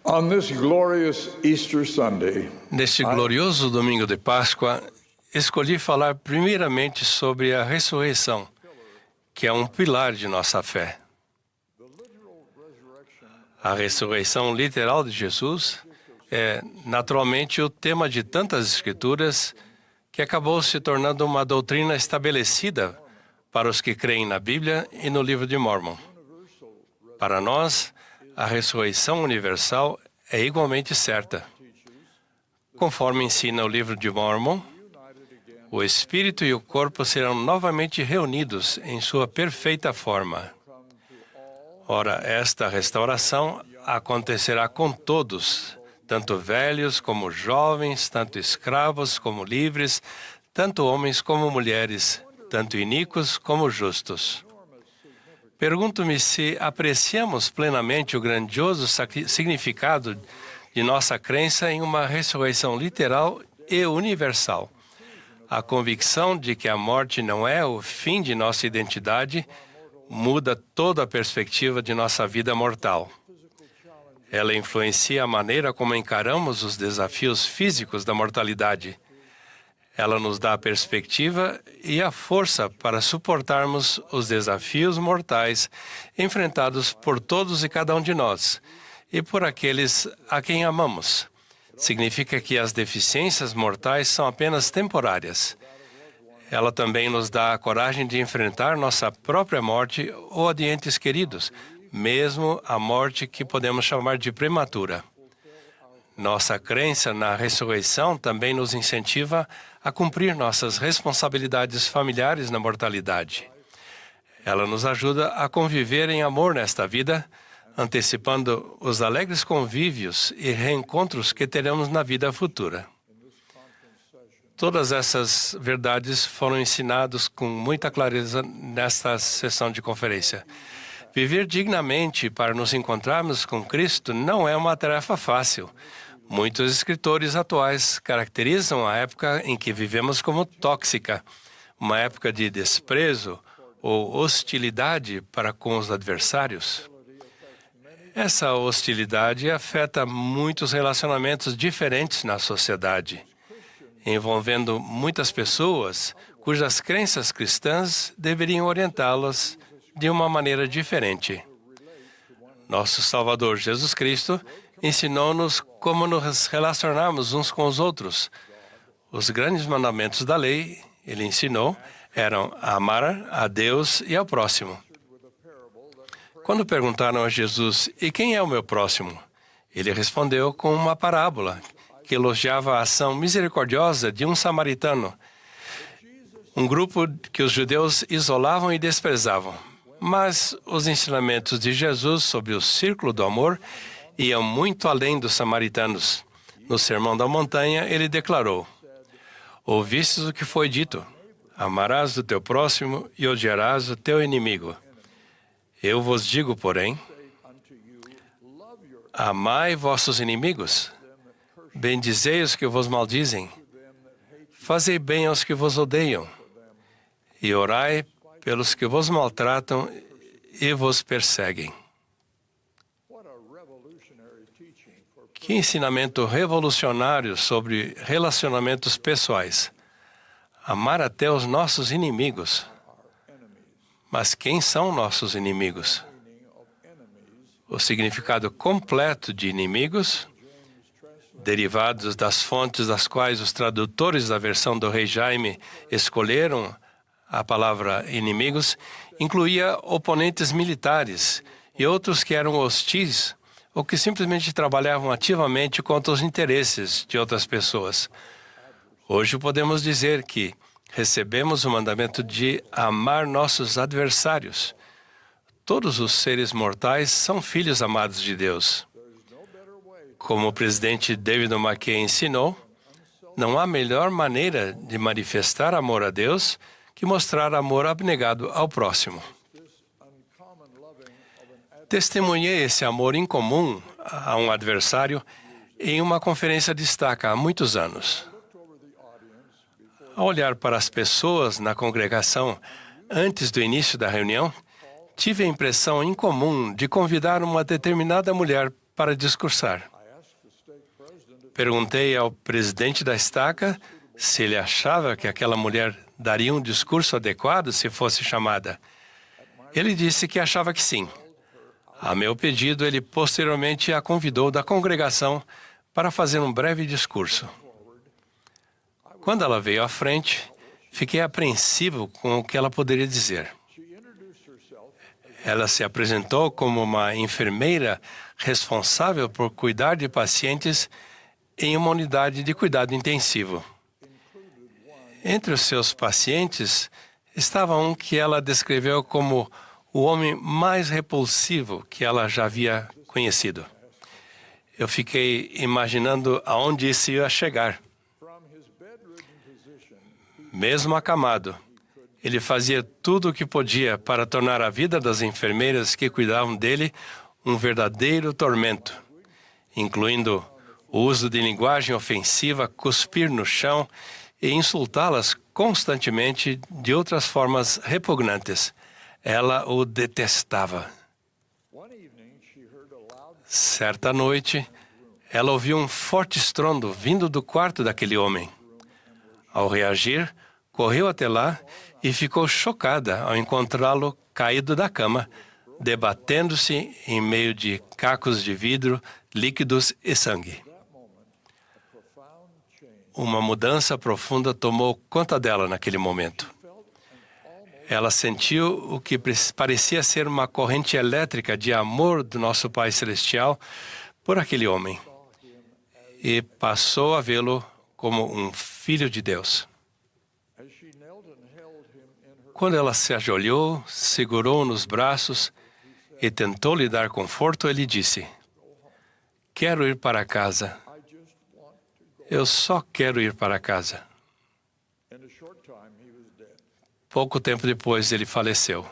On this glorious Easter Sunday, Neste glorioso domingo de Páscoa, escolhi falar primeiramente sobre a ressurreição, que é um pilar de nossa fé. A ressurreição literal de Jesus é, naturalmente, o tema de tantas escrituras que acabou se tornando uma doutrina estabelecida para os que creem na Bíblia e no livro de Mórmon. Para nós, a ressurreição universal é igualmente certa. Conforme ensina o livro de Mórmon, o espírito e o corpo serão novamente reunidos em sua perfeita forma. Ora, esta restauração acontecerá com todos, tanto velhos como jovens, tanto escravos como livres, tanto homens como mulheres, tanto iníquos como justos. Pergunto-me se apreciamos plenamente o grandioso significado de nossa crença em uma ressurreição literal e universal. A convicção de que a morte não é o fim de nossa identidade muda toda a perspectiva de nossa vida mortal. Ela influencia a maneira como encaramos os desafios físicos da mortalidade. Ela nos dá a perspectiva e a força para suportarmos os desafios mortais enfrentados por todos e cada um de nós e por aqueles a quem amamos. Significa que as deficiências mortais são apenas temporárias. Ela também nos dá a coragem de enfrentar nossa própria morte ou a de entes queridos, mesmo a morte que podemos chamar de prematura. Nossa crença na ressurreição também nos incentiva a cumprir nossas responsabilidades familiares na mortalidade. Ela nos ajuda a conviver em amor nesta vida, antecipando os alegres convívios e reencontros que teremos na vida futura. Todas essas verdades foram ensinadas com muita clareza nesta sessão de conferência. Viver dignamente para nos encontrarmos com Cristo não é uma tarefa fácil. Muitos escritores atuais caracterizam a época em que vivemos como tóxica, uma época de desprezo ou hostilidade para com os adversários. Essa hostilidade afeta muitos relacionamentos diferentes na sociedade, envolvendo muitas pessoas cujas crenças cristãs deveriam orientá-las de uma maneira diferente. Nosso Salvador Jesus Cristo ensinou-nos como nos relacionarmos uns com os outros. Os grandes mandamentos da lei, ele ensinou, eram amar a Deus e ao próximo. Quando perguntaram a Jesus, e quem é o meu próximo? Ele respondeu com uma parábola que elogiava a ação misericordiosa de um samaritano, um grupo que os judeus isolavam e desprezavam. Mas os ensinamentos de Jesus sobre o círculo do amor iam muito além dos samaritanos. No Sermão da Montanha, ele declarou: ouvistes o que foi dito, amarás o teu próximo e odiarás o teu inimigo. Eu vos digo, porém, amai vossos inimigos, bendizei os que vos maldizem, fazei bem aos que vos odeiam, e orai pelos que vos maltratam e vos perseguem. Que ensinamento revolucionário sobre relacionamentos pessoais. Amar até os nossos inimigos. Mas quem são nossos inimigos? O significado completo de inimigos, derivados das fontes das quais os tradutores da versão do Rei Jaime escolheram a palavra inimigos, incluía oponentes militares e outros que eram hostis ou que simplesmente trabalhavam ativamente contra os interesses de outras pessoas. Hoje podemos dizer que recebemos o mandamento de amar nossos adversários. Todos os seres mortais são filhos amados de Deus. Como o presidente David McKay ensinou, não há melhor maneira de manifestar amor a Deus que mostrar amor abnegado ao próximo. Testemunhei esse amor incomum a um adversário em uma conferência de destaque há muitos anos. Ao olhar para as pessoas na congregação antes do início da reunião, tive a impressão incomum de convidar uma determinada mulher para discursar. Perguntei ao presidente da estaca se ele achava que aquela mulher daria um discurso adequado se fosse chamada. Ele disse que achava que sim. A meu pedido, ele posteriormente a convidou da congregação para fazer um breve discurso. Quando ela veio à frente, fiquei apreensivo com o que ela poderia dizer. Ela se apresentou como uma enfermeira responsável por cuidar de pacientes em uma unidade de cuidado intensivo. Entre os seus pacientes estava um que ela descreveu como o homem mais repulsivo que ela já havia conhecido. Eu fiquei imaginando aonde isso ia chegar. Mesmo acamado, ele fazia tudo o que podia para tornar a vida das enfermeiras que cuidavam dele um verdadeiro tormento, incluindo o uso de linguagem ofensiva, cuspir no chão e insultá-las constantemente de outras formas repugnantes. Ela o detestava. Certa noite, ela ouviu um forte estrondo vindo do quarto daquele homem. Ao reagir, correu até lá e ficou chocada ao encontrá-lo caído da cama, debatendo-se em meio de cacos de vidro, líquidos e sangue. Uma mudança profunda tomou conta dela naquele momento. Ela sentiu o que parecia ser uma corrente elétrica de amor do nosso Pai Celestial por aquele homem e passou a vê-lo como um filho de Deus. Quando ela se ajoelhou, segurou-o nos braços e tentou lhe dar conforto, ele disse: "Quero ir para casa. Eu só quero ir para casa." Pouco tempo depois, ele faleceu.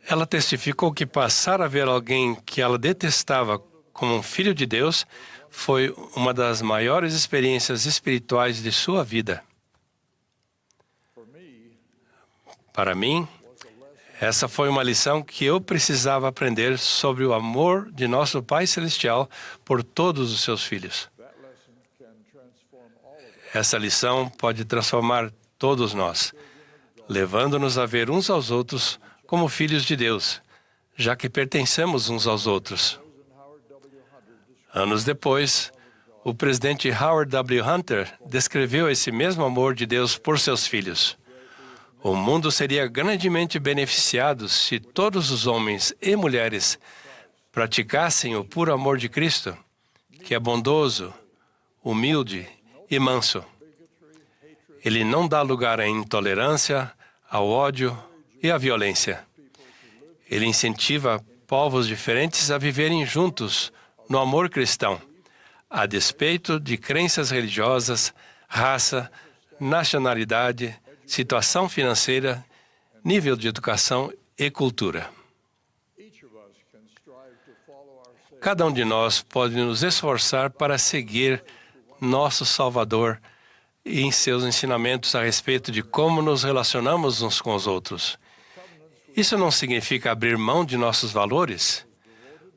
Ela testificou que passar a ver alguém que ela detestava como um filho de Deus foi uma das maiores experiências espirituais de sua vida. Para mim, essa foi uma lição que eu precisava aprender sobre o amor de nosso Pai Celestial por todos os seus filhos. Essa lição pode transformar todos nós, levando-nos a ver uns aos outros como filhos de Deus, já que pertencemos uns aos outros. Anos depois, o presidente Howard W. Hunter descreveu esse mesmo amor de Deus por seus filhos. O mundo seria grandemente beneficiado se todos os homens e mulheres praticassem o puro amor de Cristo, que é bondoso, humilde e manso. Ele não dá lugar à intolerância, ao ódio e à violência. Ele incentiva povos diferentes a viverem juntos no amor cristão, a despeito de crenças religiosas, raça, nacionalidade, situação financeira, nível de educação e cultura. Cada um de nós pode nos esforçar para seguir nosso Salvador e em seus ensinamentos a respeito de como nos relacionamos uns com os outros. Isso não significa abrir mão de nossos valores.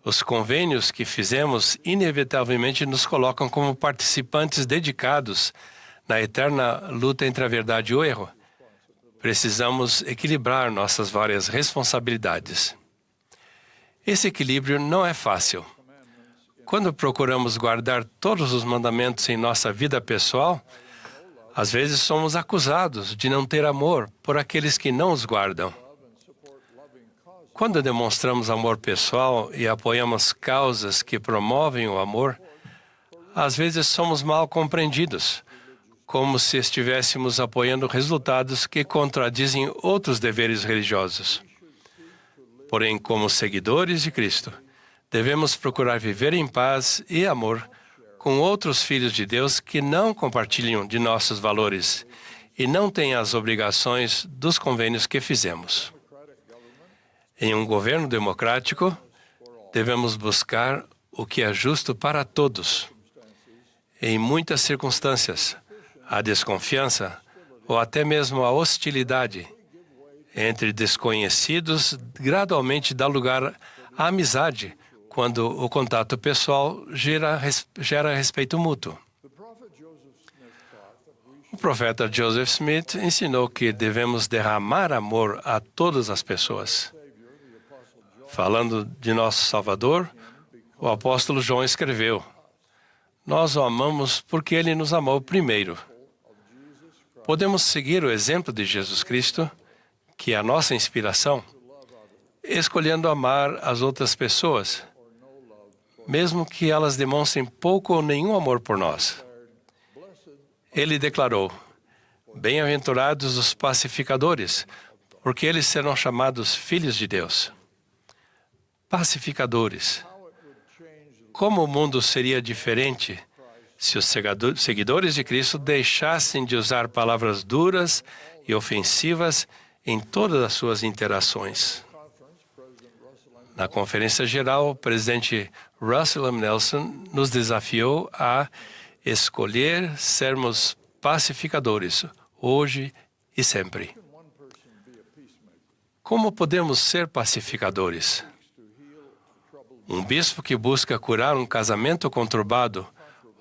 Os convênios que fizemos inevitavelmente nos colocam como participantes dedicados na eterna luta entre a verdade e o erro. Precisamos equilibrar nossas várias responsabilidades. Esse equilíbrio não é fácil. Quando procuramos guardar todos os mandamentos em nossa vida pessoal, às vezes somos acusados de não ter amor por aqueles que não os guardam. Quando demonstramos amor pessoal e apoiamos causas que promovem o amor, às vezes somos mal compreendidos, como se estivéssemos apoiando resultados que contradizem outros deveres religiosos. Porém, como seguidores de Cristo, devemos procurar viver em paz e amor com outros filhos de Deus que não compartilham de nossos valores e não têm as obrigações dos convênios que fizemos. Em um governo democrático, devemos buscar o que é justo para todos. Em muitas circunstâncias, a desconfiança ou até mesmo a hostilidade entre desconhecidos gradualmente dá lugar à amizade quando o contato pessoal gera respeito mútuo. O profeta Joseph Smith ensinou que devemos derramar amor a todas as pessoas. Falando de nosso Salvador, o apóstolo João escreveu: nós o amamos porque ele nos amou primeiro. Podemos seguir o exemplo de Jesus Cristo, que é a nossa inspiração, escolhendo amar as outras pessoas, mesmo que elas demonstrem pouco ou nenhum amor por nós. Ele declarou: bem-aventurados os pacificadores, porque eles serão chamados filhos de Deus. Pacificadores. Como o mundo seria diferente se os seguidores de Cristo deixassem de usar palavras duras e ofensivas em todas as suas interações? Na Conferência Geral, o presidente Russell M. Nelson nos desafiou a escolher sermos pacificadores, hoje e sempre. Como podemos ser pacificadores? Um bispo que busca curar um casamento conturbado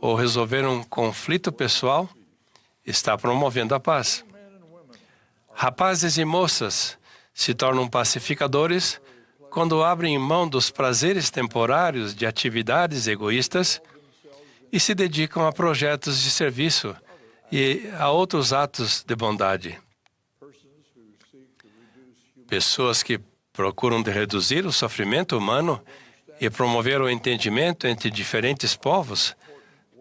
ou resolver um conflito pessoal está promovendo a paz. Rapazes e moças se tornam pacificadores quando abrem mão dos prazeres temporários de atividades egoístas e se dedicam a projetos de serviço e a outros atos de bondade. Pessoas que procuram reduzir o sofrimento humano e promover o entendimento entre diferentes povos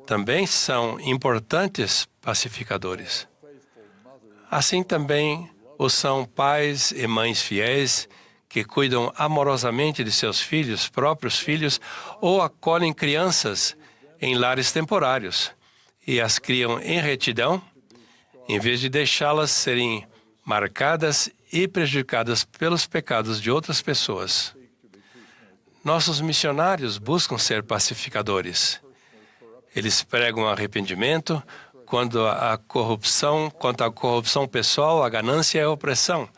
também são importantes pacificadores. Assim também o são pais e mães fiéis que cuidam amorosamente de seus filhos, próprios filhos, ou acolhem crianças em lares temporários e as criam em retidão, em vez de deixá-las serem marcadas e prejudicadas pelos pecados de outras pessoas. Nossos missionários buscam ser pacificadores. Eles pregam arrependimento quanto à corrupção pessoal, a ganância e a opressão,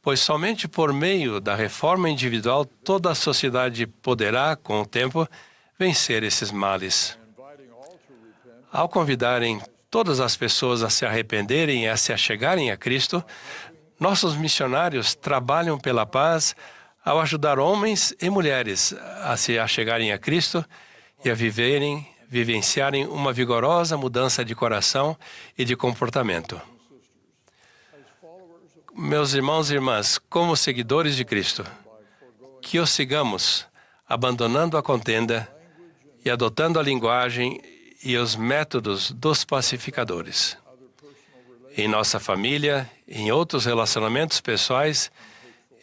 pois somente por meio da reforma individual toda a sociedade poderá, com o tempo, vencer esses males. Ao convidarem todas as pessoas a se arrependerem e a se achegarem a Cristo, nossos missionários trabalham pela paz ao ajudar homens e mulheres a se achegarem a Cristo e a vivenciarem uma vigorosa mudança de coração e de comportamento. Meus irmãos e irmãs, como seguidores de Cristo, que os sigamos abandonando a contenda e adotando a linguagem e os métodos dos pacificadores. Em nossa família, em outros relacionamentos pessoais,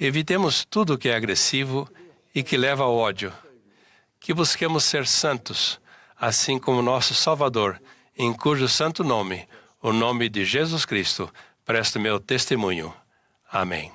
evitemos tudo que é agressivo e que leva ao ódio. Que busquemos ser santos, assim como nosso Salvador, em cujo santo nome, o nome de Jesus Cristo, presto meu testemunho. Amém.